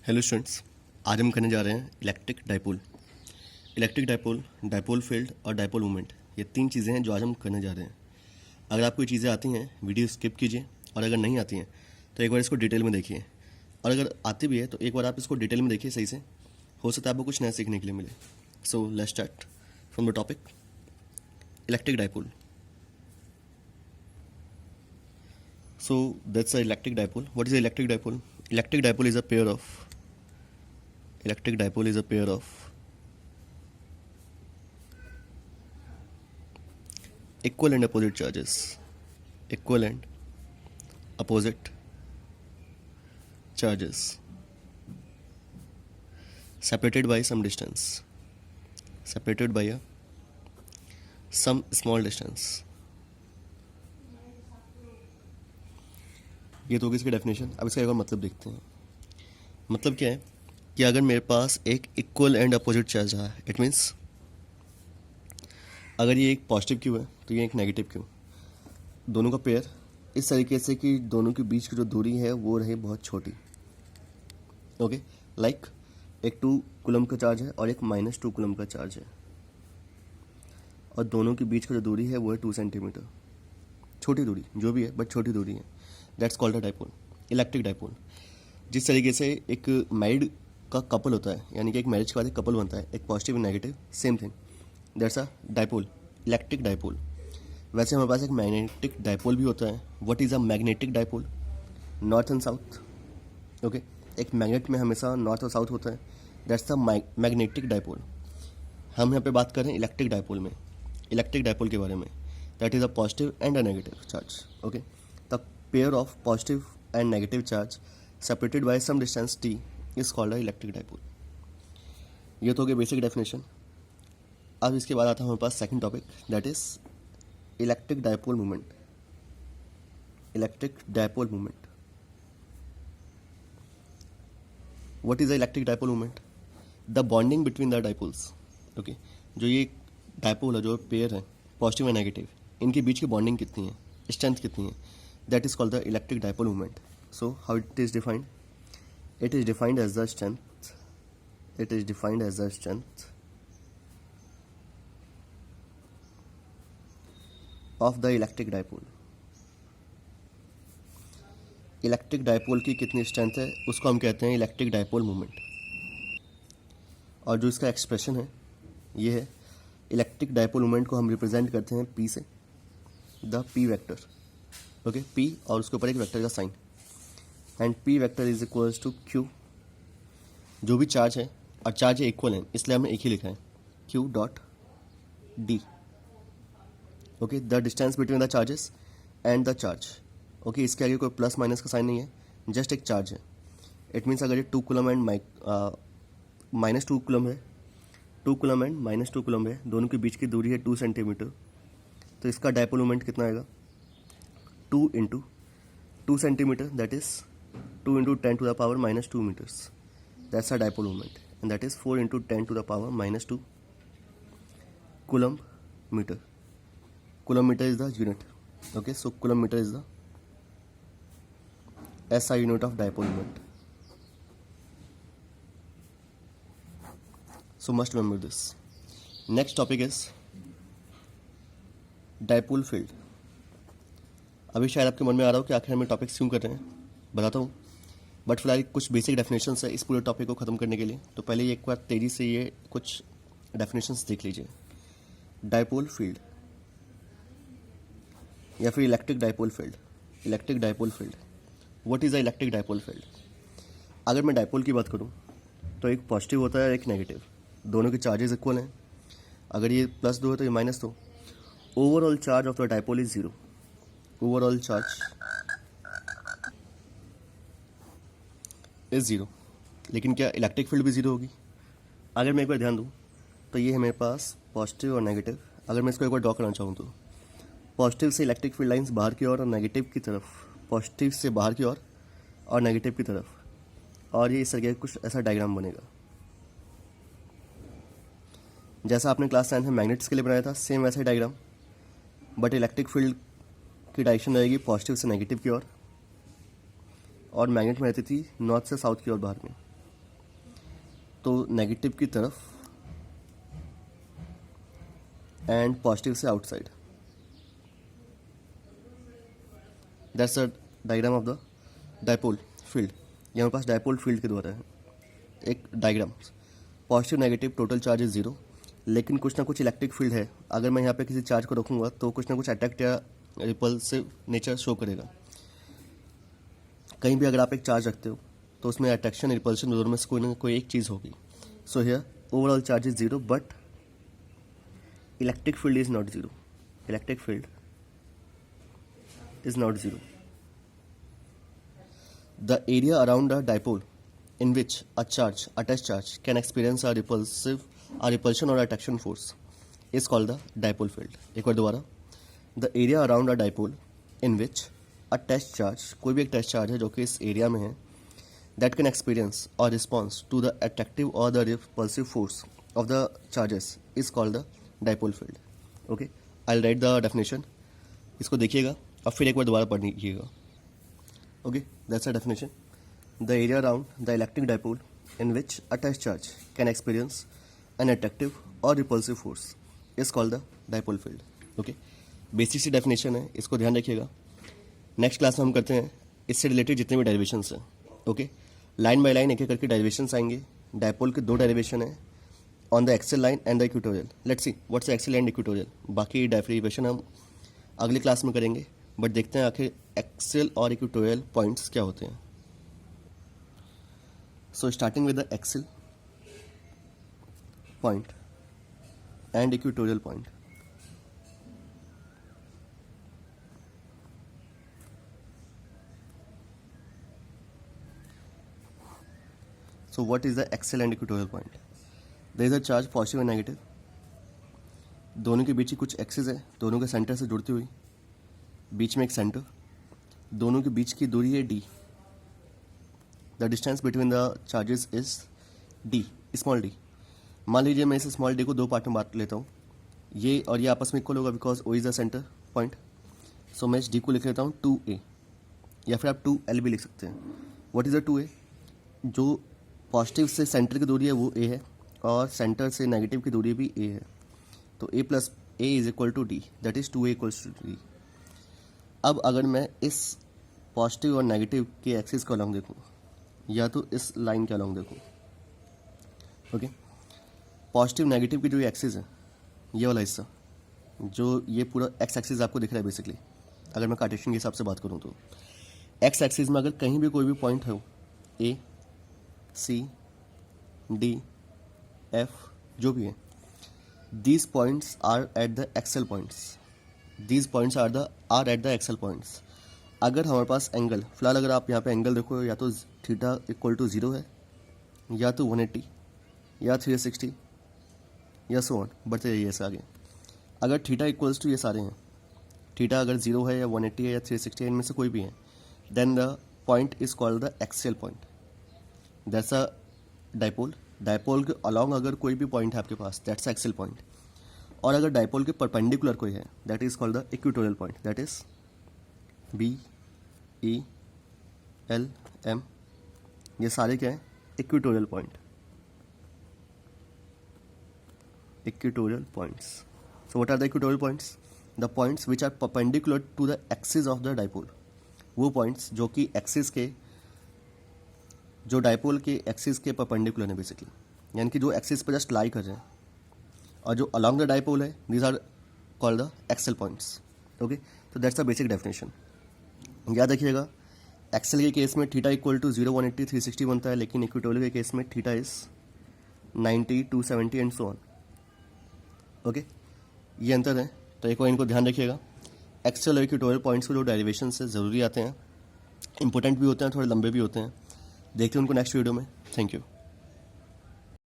Hello students, आज हम करने जा रहे हैं electric dipole. Electric dipole, dipole field और डाइपोल मोमेंट, ये तीन चीज़ें हैं जो आज हम करने जा रहे हैं। अगर आपको ये चीज़ें आती हैं वीडियो स्किप कीजिए, और अगर नहीं आती हैं तो एक बार इसको डिटेल में देखिए, और अगर आती भी है तो एक बार आप इसको डिटेल में देखिए सही से, हो सकता है आपको कुछ नया सीखने के लिए मिले। So let's start from the topic electric dipole. So that's an electric dipole. What is an electric dipole? Electric dipole is a pair of equal and opposite charges. Equal and opposite charges separated by some distance. Separated by some small distance. ये तो होगी इसकी definition. अब इसका एक और मतलब देखते हैं। मतलब क्या है कि अगर मेरे पास एक इक्वल एंड अपोजिट चार्ज है, इट मीन्स अगर ये एक पॉजिटिव क्यू है तो ये एक नेगेटिव क्यू, दोनों का पेयर इस तरीके से कि दोनों के बीच की जो दूरी है वो रहे बहुत छोटी। ओके, लाइक एक 2 कूलम का चार्ज है और एक -2 कूलम का चार्ज है, और दोनों के बीच की जो दूरी है वो है 2 सेंटीमीटर। छोटी दूरी जो भी है, बट छोटी दूरी है। That's called a dipole, electric dipole. जिस तरीके से एक मैरिड का कपल होता है, यानी कि एक मैरिज के बाद एक कपल बनता है, एक positive and negative, same thing, that's a dipole, electric dipole. वैसे हमारे पास एक मैग्नेटिक डाइपोल भी होता है। What is a magnetic dipole? North and south. Okay, एक मैग्नेट में हमेशा नॉर्थ और साउथ होता है, दैट्स द मैग्नेटिक डाइपोल। हम यहाँ पे बात कर रहे हैं इलेक्ट्रिक डाइपोल में, इलेक्ट्रिक डाइपोल के बारे में। That is a positive and a negative charge. Okay, the pair of positive and negative charge separated by some distance t is called a electric dipole. ये तो हो गया बेसिक डेफिनेशन। अब इसके बाद आता है हमारे पास second topic, that is electric dipole moment. Electric dipole moment, what is the electric dipole moment? The bonding between the dipoles. Okay, जो ये डाइपोल है, जो पेयर है पॉजिटिव एंड नेगेटिव, इनके बीच की बॉन्डिंग कितनी है, स्ट्रेंथ कितनी है, that is called the electric dipole moment. So how it is defined? It is defined as the strength. It is defined as the strength of the electric dipole. Electric dipole की कितनी strength है उसको हम कहते हैं electric dipole moment. और जो इसका एक्सप्रेशन है ये है, इलेक्ट्रिक डाइपोल मोमेंट को हम रिप्रेजेंट करते हैं P से, the P vector. Okay, P और उसके ऊपर एक वेक्टर का sign, and P vector is equals to Q, जो भी चार्ज है, और चार्ज इक्वल है इसलिए हमने एक ही लिखा है, Q dot D। Okay, the distance between the charges and the charge. Okay, इसके आगे कोई प्लस माइनस का साइन नहीं है, जस्ट एक चार्ज है। इट मीन्स अगर ये 2 कूलम एंड -2 कूलम है, 2 कूलम एंड -2 कूलम है, दोनों के बीच की दूरी है 2 सेंटीमीटर, तो इसका डाइपोल मोमेंट कितना आएगा? 2 into 2 centimetre, that is 2 into 10 to the power -2 meters. That's a dipole moment, and that is 4 into 10 to the power -2 coulomb meter. Coulomb meter is the unit. Okay, so coulomb meter is the SI unit of dipole moment. So must remember this. Next topic is dipole field. अभी शायद आपके मन में आ रहा हो कि आखिर हम टॉपिक्स क्यों कर रहे हैं, बताता हूँ। बट फिलहाल कुछ बेसिक डेफिनेशंस है इस पूरे टॉपिक को ख़त्म करने के लिए, तो पहले एक बार तेज़ी से ये कुछ डेफिनेशंस देख लीजिए। डाइपोल फील्ड या फिर electric dipole field. Electric dipole field, what is a electric dipole field? अगर मैं डाइपोल की बात करूँ तो एक पॉजिटिव होता है, एक नेगेटिव, दोनों के चार्जेस इक्वल हैं। अगर ये +2 है तो ये -2। Overall charge of the dipole is 0। Overall charge is 0। लेकिन क्या इलेक्ट्रिक फील्ड भी 0 होगी? अगर मैं एक बार ध्यान दूँ तो ये है मेरे पास पॉजिटिव और नेगेटिव। अगर मैं इसको एक बार ड्रॉ करना चाहूँ तो पॉजिटिव से इलेक्ट्रिक फील्ड लाइंस बाहर की ओर और नेगेटिव की तरफ, पॉजिटिव से बाहर की ओर और नेगेटिव की तरफ, और ये इस तरीके कुछ ऐसा डायग्राम बनेगा जैसा आपने क्लास 10 में मैग्नेट्स के लिए बनाया था, सेम वैसा ही डायग्राम, बट इलेक्ट्रिक फील्ड की डायरेक्शन रहेगी पॉजिटिव से नेगेटिव की ओर, और मैग्नेट में रहती थी नॉर्थ से साउथ की ओर बाहर में। तो नेगेटिव की तरफ एंड पॉजिटिव से outside. That's a diagram of the dipole field. ये हमारे पास डायपोल फील्ड के द्वारा है एक diagram. Positive negative total charge is 0, लेकिन कुछ ना कुछ इलेक्ट्रिक फील्ड है। अगर मैं यहाँ पे किसी चार्ज को रखूँगा तो कुछ ना कुछ अट्रैक्ट या रिपल्सिव नेचर शो करेगा। कहीं भी अगर आप एक चार्ज रखते हो तो उसमें अट्रैक्शन रिपल्शन दोनों में से कोई ना कोई एक चीज़ होगी। So here overall charge is 0 but electric field is not 0। Electric field is not 0. The area around a dipole in which a charge, attached charge, can experience a repulsion or attraction force is called the dipole field. एक बार दोबारा, the area around a dipole in which a test charge, कोई भी एक test charge है जो कि इस area में है, that can experience or response to the attractive or the repulsive force of the charges is called the dipole field. Okay, I'll write the definition. इसको देखिएगा और फिर एक बार दोबारा पढ़ लीजिएगा। Okay, that's a definition. The area around the electric dipole in which a test charge can experience an attractive or repulsive force is called the dipole field. Okay, basic सी definition है, इसको ध्यान रखिएगा। नेक्स्ट क्लास में हम करते हैं इससे रिलेटेड जितने भी डेरिवेशंस हैं। ओके, लाइन बाय लाइन एक एक करके डेरिवेशंस आएंगे। डायपोल के 2 डेरिवेशन है, on the axial line and the equatorial. Let's see what's the axial and equatorial. बाकी डेरिवेशन हम अगली क्लास में करेंगे, बट देखते हैं आखिर एक्सेल और इक्वेटोरियल पॉइंट्स क्या होते हैं। So starting with the axial point and equatorial point. So what is the axial and equatorial point? There is a charge positive and negative, दोनों के बीच की कुछ एक्सिस है, दोनों के सेंटर से जुड़ती हुई, बीच में एक सेंटर, दोनों के बीच की दूरी है d। The distance between the charges is d, small d। मान लीजिए मैं इस स्मॉल d को 2 पार्ट में बांट लेता हूँ, ये और ये आपस में इक्वल होगा because o is the centre point. So मैं इस d को लिख लेता हूँ 2a, या फिर आप 2l भी लिख सकते हैं। What is the 2a? जो पॉजिटिव से सेंटर की दूरी है वो a है और सेंटर से नेगेटिव की दूरी भी a है, तो a plus a is equal to d, that is 2a equals to d। अब अगर मैं इस पॉजिटिव और नेगेटिव के एक्सिस को अलॉन्ग देखूँ या तो इस लाइन के अलॉन्ग देखूँ, ओके, पॉजिटिव नेगेटिव की जो एक्सिस है, ये वाला हिस्सा, जो ये पूरा एक्स एक्सिस आपको दिख रहा है बेसिकली, अगर मैं कार्टेशियन के हिसाब से बात करूँ तो एक्स एक्सिस में अगर कहीं भी कोई भी पॉइंट हो, ए, सी, डी, एफ, जो भी है, these points are at the axle points. These points are at the axle points. अगर हमारे पास एंगल, फिलहाल अगर आप यहाँ पे एंगल देखो, या तो थीटा इक्वल टू 0 है, या तो 180, या 360, या सो ऑन, बढ़ते जाइए ऐसे आगे। अगर थीटा इक्वल्स टू ये सारे हैं, थीटा अगर 0 है या 180 है या 360 है, इनमें से कोई भी है, then the point is called the axial point. That's a dipole. Dipole के अलॉन्ग अगर कोई भी पॉइंट है आपके पास, दैट्स एक्सियल पॉइंट। और अगर डायपोल के परपेंडिकुलर कोई है, that is called the equatorial point, that is B, E, L, M, ये सारे क्या है? Equatorial point, equatorial points. So what are the equatorial points? The points which are perpendicular to the axis of the dipole. वो points जो कि axis के, जो dipole के एक्सिस के परपेंडिकुलर है बेसिकली, यानी कि जो एक्सिस पर जस्ट लाई कर रहे हैं, और जो अलॉन्ग द डायपोल है, these are called the axial points. Okay, तो दैट्स द बेसिक डेफिनेशन। याद रखिएगा, एक्सेल के केस में थीटा इक्वल टू 0, 180, 360 बनता है, लेकिन इक्वेटोरियल के केस में theta is 90, 270 and so on. Okay, ये अंतर है, तो एक बार इनको ध्यान रखिएगा। एक्सेल और इक्वेटोरियल पॉइंट्स को जो डेरिवेशन से ज़रूरी आते हैं, इंपॉर्टेंट भी होते हैं, थोड़े लंबे भी होते हैं। देखते हैं उनको नेक्स्ट वीडियो में। Thank you.